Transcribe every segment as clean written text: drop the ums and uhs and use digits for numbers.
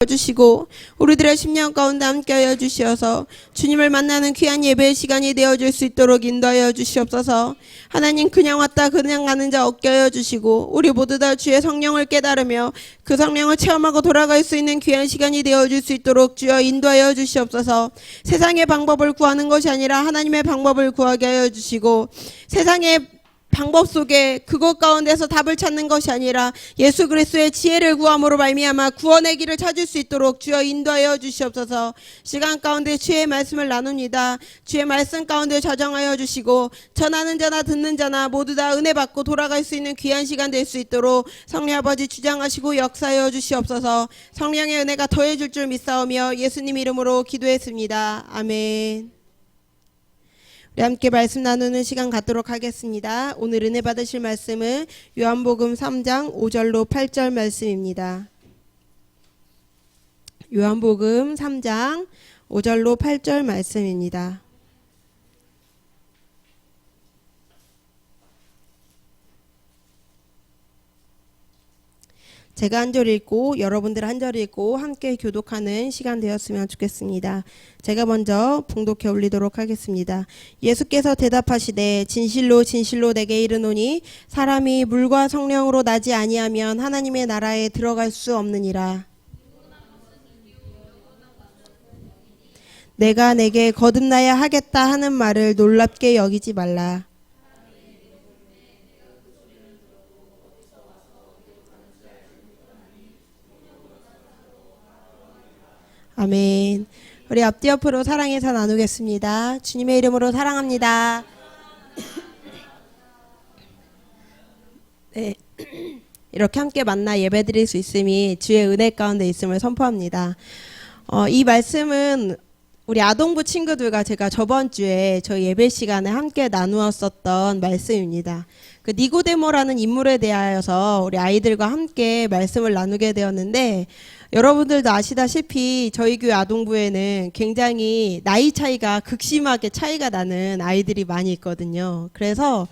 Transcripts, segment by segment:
주시고 우리들의 심령 가운데 함께하여 주시어서 주님을 만나는 귀한 예배의 시간이 되어줄 수 있도록 인도하여 주시옵소서. 하나님, 그냥 왔다 그냥 가는 자 없게 하여 주시고 우리 모두 다 주의 성령을 깨달으며 그 성령을 체험하고 돌아갈 수 있는 귀한 시간이 되어줄 수 있도록 주여 인도하여 주시옵소서. 세상의 방법을 구하는 것이 아니라 하나님의 방법을 구하게 하여 주시고 세상의 방법 속에 그것 가운데서 답을 찾는 것이 아니라 예수 그리스도의 지혜를 구함으로 말미암아 구원의 길을 찾을 수 있도록 주여 인도하여 주시옵소서. 시간 가운데 주의 말씀을 나눕니다. 주의 말씀 가운데 자정하여 주시고 전하는 자나 듣는 자나 모두 다 은혜 받고 돌아갈 수 있는 귀한 시간 될 수 있도록 성령 아버지 주장하시고 역사하여 주시옵소서. 성령의 은혜가 더해줄 줄 믿사오며 예수님 이름으로 기도했습니다. 아멘. 우리 함께 말씀 나누는 시간 갖도록 하겠습니다. 오늘 은혜 받으실 말씀은 요한복음 3장 5절로 8절 말씀입니다. 요한복음 3장 5절로 8절 말씀입니다. 제가 한 절 읽고 여러분들 한 절 읽고 함께 교독하는 시간 되었으면 좋겠습니다. 제가 먼저 봉독해 올리도록 하겠습니다. 예수께서 대답하시되 진실로 진실로 내게 이르노니 사람이 물과 성령으로 나지 아니하면 하나님의 나라에 들어갈 수 없느니라. 내가 내게 거듭나야 하겠다 하는 말을 놀랍게 여기지 말라. 아멘. 우리 앞뒤 옆으로 사랑해서 나누겠습니다. 주님의 이름으로 사랑합니다. 네. 이렇게 함께 만나 예배드릴 수 있음이 주의 은혜 가운데 있음을 선포합니다. 이 말씀은 우리 아동부 친구들과 제가 저번 주에 저희 예배 시간에 함께 나누었었던 말씀입니다. 그 니고데모라는 인물에 대하여서 우리 아이들과 함께 말씀을 나누게 되었는데, 여러분들도 아시다시피 저희 교회 아동부에는 굉장히 나이 차이가 극심하게 차이가 나는 아이들이 많이 있거든요. 그래서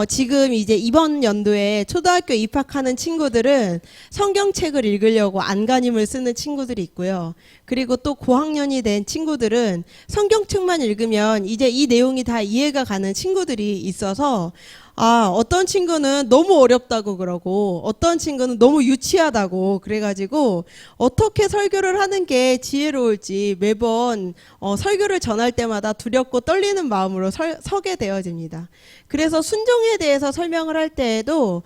지금 이제 이번 연도에 초등학교 입학하는 친구들은 성경책을 읽으려고 안간힘을 쓰는 친구들이 있고요. 그리고 또 고학년이 된 친구들은 성경책만 읽으면 이제 이 내용이 다 이해가 가는 친구들이 있어서 어떤 친구는 너무 어렵다고 그러고 어떤 친구는 너무 유치하다고 그래가지고 어떻게 설교를 하는 게 지혜로울지 매번 설교를 전할 때마다 두렵고 떨리는 마음으로 서게 되어집니다. 그래서 순종에 대해서 설명을 할 때에도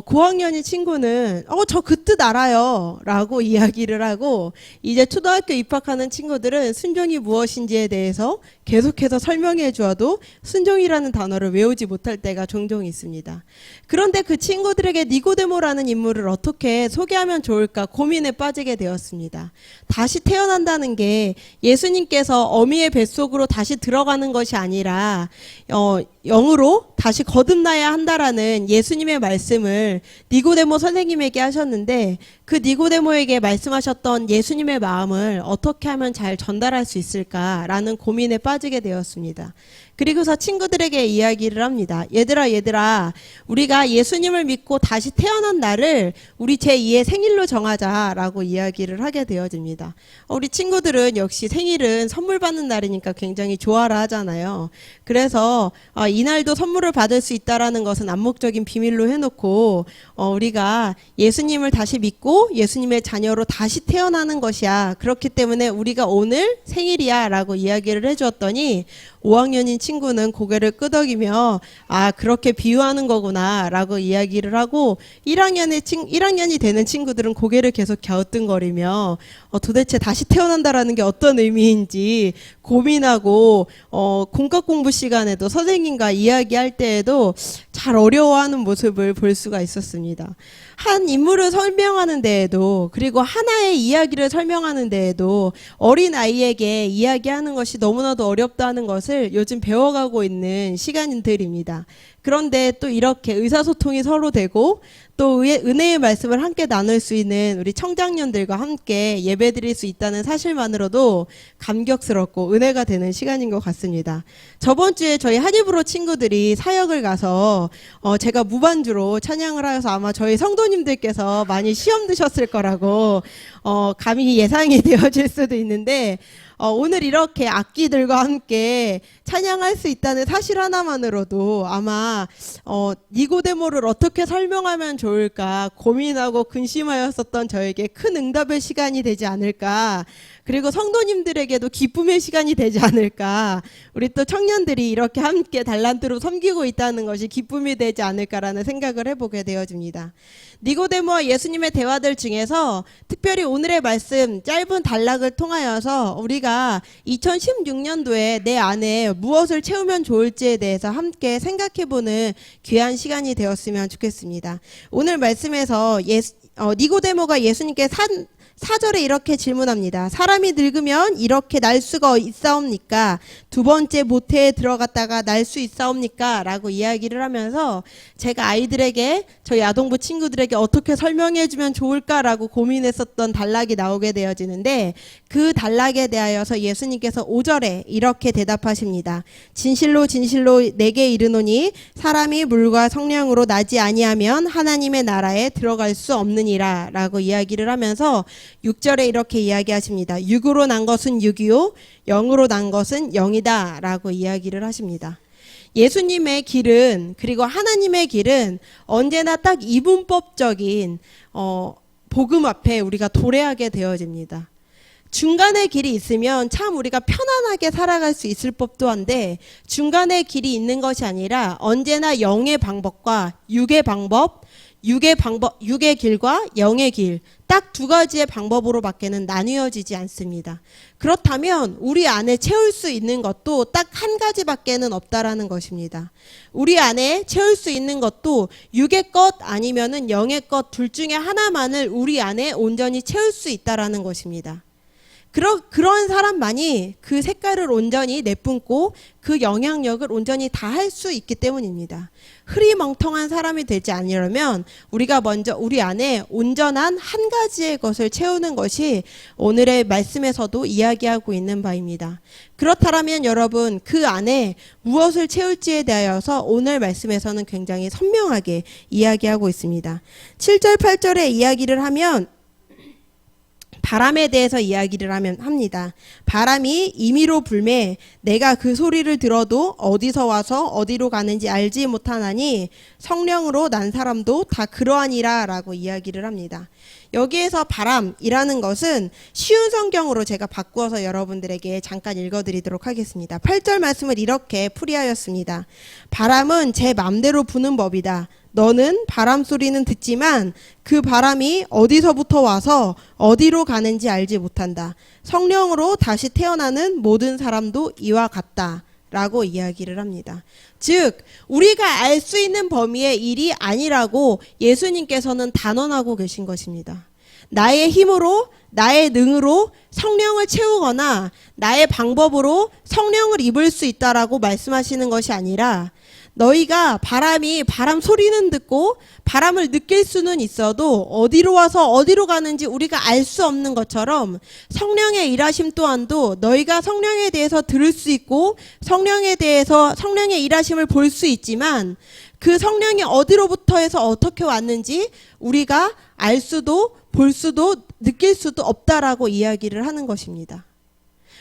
고학년인 친구는 저 그 뜻 알아요 라고 이야기를 하고, 이제 초등학교 입학하는 친구들은 순종이 무엇인지에 대해서 계속해서 설명해 주어도 순종이라는 단어를 외우지 못할 때가 종종 있습니다. 그런데 그 친구들에게 니고데모라는 인물을 어떻게 소개하면 좋을까 고민에 빠지게 되었습니다. 다시 태어난다는 게 예수님께서 어미의 뱃속으로 다시 들어가는 것이 아니라 영으로 다시 거듭나야 한다라는 예수님의 말씀을 니고데모 선생님에게 하셨는데, 그 니고데모에게 말씀하셨던 예수님의 마음을 어떻게 하면 잘 전달할 수 있을까라는 고민에 빠지게 되었습니다. 그리고서 친구들에게 이야기를 합니다. 얘들아, 우리가 예수님을 믿고 다시 태어난 날을 우리 제2의 생일로 정하자라고 이야기를 하게 되어집니다. 우리 친구들은 역시 생일은 선물 받는 날이니까 굉장히 좋아라 하잖아요. 그래서 이날도 선물을 받을 수 있다라는 것은 암묵적인 비밀로 해놓고 우리가 예수님을 다시 믿고 예수님의 자녀로 다시 태어나는 것이야. 그렇기 때문에 우리가 오늘 생일이야 라고 이야기를 해주었더니 5학년인 친구는 고개를 끄덕이며 그렇게 비유하는 거구나 라고 이야기를 하고, 1학년이 되는 친구들은 고개를 계속 갸우뚱거리며 도대체 다시 태어난다라는 게 어떤 의미인지 고민하고 공과 공부 시간에도 선생님과 이야기할 때에도 잘 어려워하는 모습을 볼 수가 있었습니다. 한 인물을 설명하는 데에도, 그리고 하나의 이야기를 설명하는 데에도 어린 아이에게 이야기하는 것이 너무나도 어렵다는 것을 요즘 배워가고 있는 시간들입니다. 그런데 또 이렇게 의사소통이 서로 되고 또 은혜의 말씀을 함께 나눌 수 있는 우리 청장년들과 함께 예배드릴 수 있다는 사실만으로도 감격스럽고 은혜가 되는 시간인 것 같습니다. 저번 주에 저희 한입으로 친구들이 사역을 가서 제가 무반주로 찬양을 하여서 아마 저희 성도님들께서 많이 시험 드셨을 거라고 감히 예상이 되어질 수도 있는데 오늘 이렇게 악기들과 함께 찬양할 수 있다는 사실 하나만으로도 아마 니고데모를 어떻게 설명하면 좋을까 고민하고 근심하였었던 저에게 큰 응답의 시간이 되지 않을까, 그리고 성도님들에게도 기쁨의 시간이 되지 않을까, 우리 또 청년들이 이렇게 함께 달란트로 섬기고 있다는 것이 기쁨이 되지 않을까라는 생각을 해보게 되어집니다. 니고데모와 예수님의 대화들 중에서 특별히 오늘의 말씀 짧은 단락을 통하여서 우리가 2016년도에 내 안에 무엇을 채우면 좋을지에 대해서 함께 생각해보는 귀한 시간이 되었으면 좋겠습니다. 오늘 말씀에서 니고데모가 예수님께 4절에 이렇게 질문합니다. 사람이 늙으면 이렇게 날 수가 있사옵니까? 두 번째 모태에 들어갔다가 날 수 있사옵니까? 라고 이야기를 하면서 제가 아이들에게, 저희 아동부 친구들에게 어떻게 설명해 주면 좋을까라고 고민했었던 단락이 나오게 되어지는데, 그 단락에 대하여서 예수님께서 5절에 이렇게 대답하십니다. 진실로 진실로 내게 이르노니 사람이 물과 성령으로 나지 아니하면 하나님의 나라에 들어갈 수 없느니라 라고 이야기를 하면서 6절에 이렇게 이야기하십니다. 육으로 난 것은 육이요 영으로 난 것은 영이다 라고 이야기를 하십니다. 예수님의 길은, 그리고 하나님의 길은 언제나 딱 이분법적인 복음 앞에 우리가 도래하게 되어집니다. 중간의 길이 있으면 참 우리가 편안하게 살아갈 수 있을 법도 한데, 중간의 길이 있는 것이 아니라 언제나 영의 방법과 육의 방법, 육의 길과 영의 길, 딱 두 가지의 방법으로 밖에는 나뉘어지지 않습니다. 그렇다면 우리 안에 채울 수 있는 것도 딱 한 가지밖에는 없다라는 것입니다. 우리 안에 채울 수 있는 것도 육의 것 아니면은 영의 것 둘 중에 하나만을 우리 안에 온전히 채울 수 있다라는 것입니다. 그런 사람만이 그 색깔을 온전히 내뿜고 그 영향력을 온전히 다 할 수 있기 때문입니다. 흐리멍텅한 사람이 되지 않으려면 우리가 먼저 우리 안에 온전한 한 가지의 것을 채우는 것이 오늘의 말씀에서도 이야기하고 있는 바입니다. 그렇다면 여러분, 그 안에 무엇을 채울지에 대하여서 오늘 말씀에서는 굉장히 선명하게 이야기하고 있습니다. 7절 8절에 이야기를 하면 바람에 대해서 이야기를 합니다. 바람이 임의로 불매 내가 그 소리를 들어도 어디서 와서 어디로 가는지 알지 못하나니 성령으로 난 사람도 다 그러하니라 라고 이야기를 합니다. 여기에서 바람이라는 것은 쉬운 성경으로 제가 바꾸어서 여러분들에게 잠깐 읽어드리도록 하겠습니다. 8절 말씀을 이렇게 풀이하였습니다. 바람은 제 맘대로 부는 법이다. 너는 바람 소리는 듣지만 그 바람이 어디서부터 와서 어디로 가는지 알지 못한다. 성령으로 다시 태어나는 모든 사람도 이와 같다 라고 이야기를 합니다. 즉 우리가 알 수 있는 범위의 일이 아니라고 예수님께서는 단언하고 계신 것입니다. 나의 힘으로, 나의 능으로 성령을 채우거나 나의 방법으로 성령을 입을 수 있다라고 말씀하시는 것이 아니라, 너희가 바람 소리는 듣고 바람을 느낄 수는 있어도 어디로 와서 어디로 가는지 우리가 알 수 없는 것처럼 성령의 일하심 또한도 너희가 성령에 대해서 들을 수 있고 성령에 대해서 성령의 일하심을 볼 수 있지만 그 성령이 어디로부터 해서 어떻게 왔는지 우리가 알 수도 볼 수도 느낄 수도 없다라고 이야기를 하는 것입니다.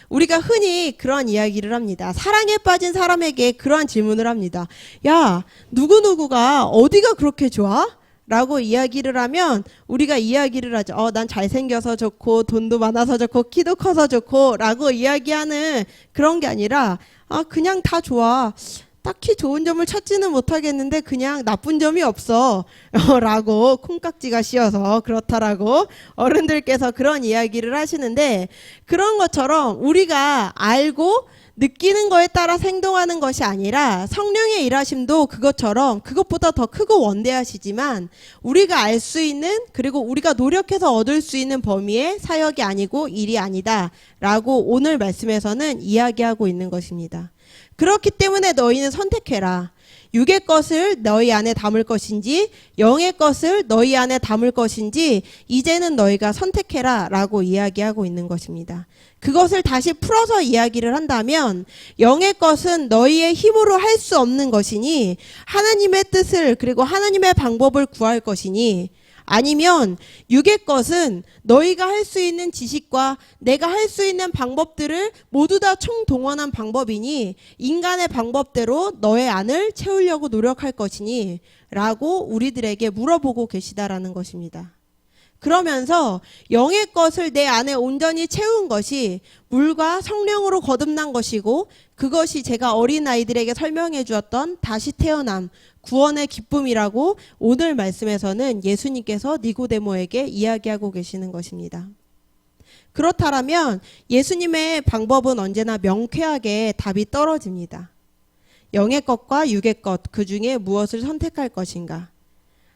우리가 흔히 그런 이야기를 합니다. 사랑에 빠진 사람에게 그러한 질문을 합니다. 야, 누구누구가 어디가 그렇게 좋아? 라고 이야기를 하면 우리가 이야기를 하죠. 난 잘생겨서 좋고 돈도 많아서 좋고 키도 커서 좋고 라고 이야기하는 그런 게 아니라 그냥 다 좋아. 딱히 좋은 점을 찾지는 못하겠는데 그냥 나쁜 점이 없어 라고 콩깍지가 씌어서 그렇다라고 어른들께서 그런 이야기를 하시는데, 그런 것처럼 우리가 알고 느끼는 거에 따라 행동하는 것이 아니라 성령의 일하심도 그것처럼 그것보다 더 크고 원대하시지만 우리가 알 수 있는, 그리고 우리가 노력해서 얻을 수 있는 범위의 사역이 아니고 일이 아니다 라고 오늘 말씀에서는 이야기하고 있는 것입니다. 그렇기 때문에 너희는 선택해라. 육의 것을 너희 안에 담을 것인지 영의 것을 너희 안에 담을 것인지 이제는 너희가 선택해라 라고 이야기하고 있는 것입니다. 그것을 다시 풀어서 이야기를 한다면 영의 것은 너희의 힘으로 할 수 없는 것이니 하나님의 뜻을 그리고 하나님의 방법을 구할 것이니 아니면 육의 것은 너희가 할 수 있는 지식과 내가 할 수 있는 방법들을 모두 다 총동원한 방법이니 인간의 방법대로 너의 안을 채우려고 노력할 것이니 라고 우리들에게 물어보고 계시다라는 것입니다. 그러면서 영의 것을 내 안에 온전히 채운 것이 물과 성령으로 거듭난 것이고 그것이 제가 어린아이들에게 설명해 주었던 다시 태어남, 구원의 기쁨이라고 오늘 말씀에서는 예수님께서 니고데모에게 이야기하고 계시는 것입니다. 그렇다면 예수님의 방법은 언제나 명쾌하게 답이 떨어집니다. 영의 것과 육의 것, 그 중에 무엇을 선택할 것인가?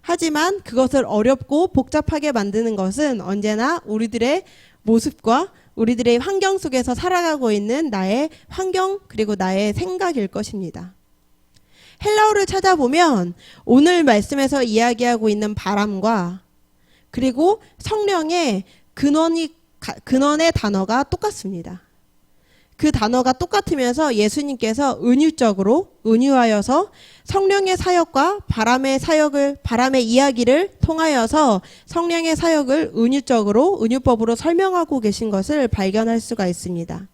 하지만 그것을 어렵고 복잡하게 만드는 것은 언제나 우리들의 모습과 우리들의 환경 속에서 살아가고 있는 나의 환경 그리고 나의 생각일 것입니다. 헬라어를 찾아보면 오늘 말씀에서 이야기하고 있는 바람과 그리고 성령의 근원의 단어가 똑같습니다. 그 단어가 똑같으면서 예수님께서 은유하여서 성령의 사역과 바람의 이야기를 통하여서 성령의 사역을 은유법으로 설명하고 계신 것을 발견할 수가 있습니다.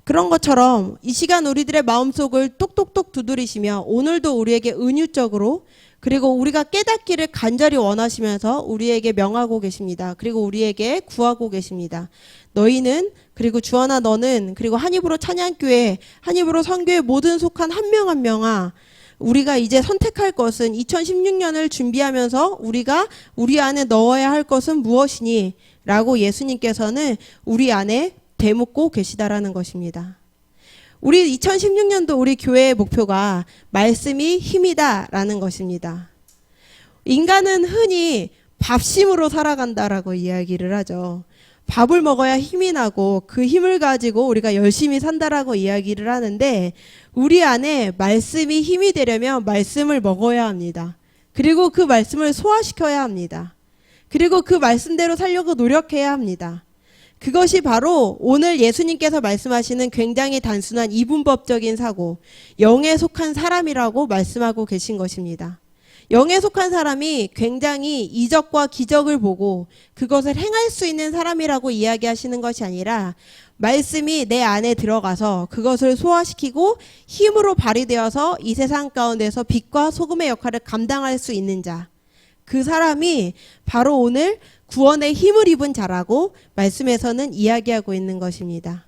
그런 것처럼 이 시간 우리들의 마음속을 똑똑똑 두드리시며 오늘도 우리에게 은유적으로 그리고 우리가 깨닫기를 간절히 원하시면서 우리에게 명하고 계십니다. 그리고 우리에게 구하고 계십니다. 너희는 그리고 주하나 너는 그리고 한입으로 찬양교회 한입으로 선교회 모든 속한 한 명 한 명아 우리가 이제 선택할 것은 2016년을 준비하면서 우리가 우리 안에 넣어야 할 것은 무엇이니? 라고 예수님께서는 우리 안에 되묻고 계시다라는 것입니다. 우리 2016년도 우리 교회의 목표가 말씀이 힘이다라는 것입니다. 인간은 흔히 밥심으로 살아간다라고 이야기를 하죠. 밥을 먹어야 힘이 나고 그 힘을 가지고 우리가 열심히 산다라고 이야기를 하는데 우리 안에 말씀이 힘이 되려면 말씀을 먹어야 합니다. 그리고 그 말씀을 소화시켜야 합니다. 그리고 그 말씀대로 살려고 노력해야 합니다. 그것이 바로 오늘 예수님께서 말씀하시는 굉장히 단순한 이분법적인 사고, 영에 속한 사람이라고 말씀하고 계신 것입니다. 영에 속한 사람이 굉장히 이적과 기적을 보고 그것을 행할 수 있는 사람이라고 이야기하시는 것이 아니라 말씀이 내 안에 들어가서 그것을 소화시키고 힘으로 발휘되어서 이 세상 가운데서 빛과 소금의 역할을 감당할 수 있는 자. 그 사람이 바로 오늘 구원의 힘을 입은 자라고 말씀에서는 이야기하고 있는 것입니다.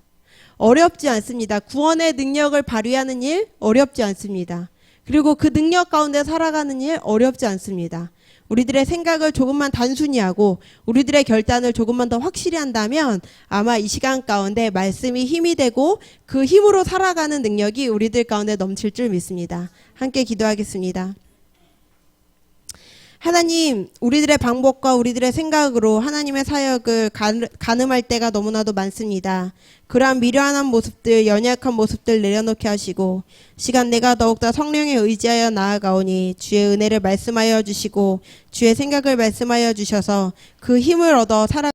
어렵지 않습니다. 구원의 능력을 발휘하는 일 어렵지 않습니다. 그리고 그 능력 가운데 살아가는 일 어렵지 않습니다. 우리들의 생각을 조금만 단순히 하고 우리들의 결단을 조금만 더 확실히 한다면 아마 이 시간 가운데 말씀이 힘이 되고 그 힘으로 살아가는 능력이 우리들 가운데 넘칠 줄 믿습니다. 함께 기도하겠습니다. 하나님, 우리들의 방법과 우리들의 생각으로 하나님의 사역을 가늠할 때가 너무나도 많습니다. 그러한 미련한 모습들, 연약한 모습들 내려놓게 하시고 시간 내가 더욱더 성령에 의지하여 나아가오니 주의 은혜를 말씀하여 주시고 주의 생각을 말씀하여 주셔서 그 힘을 얻어 살아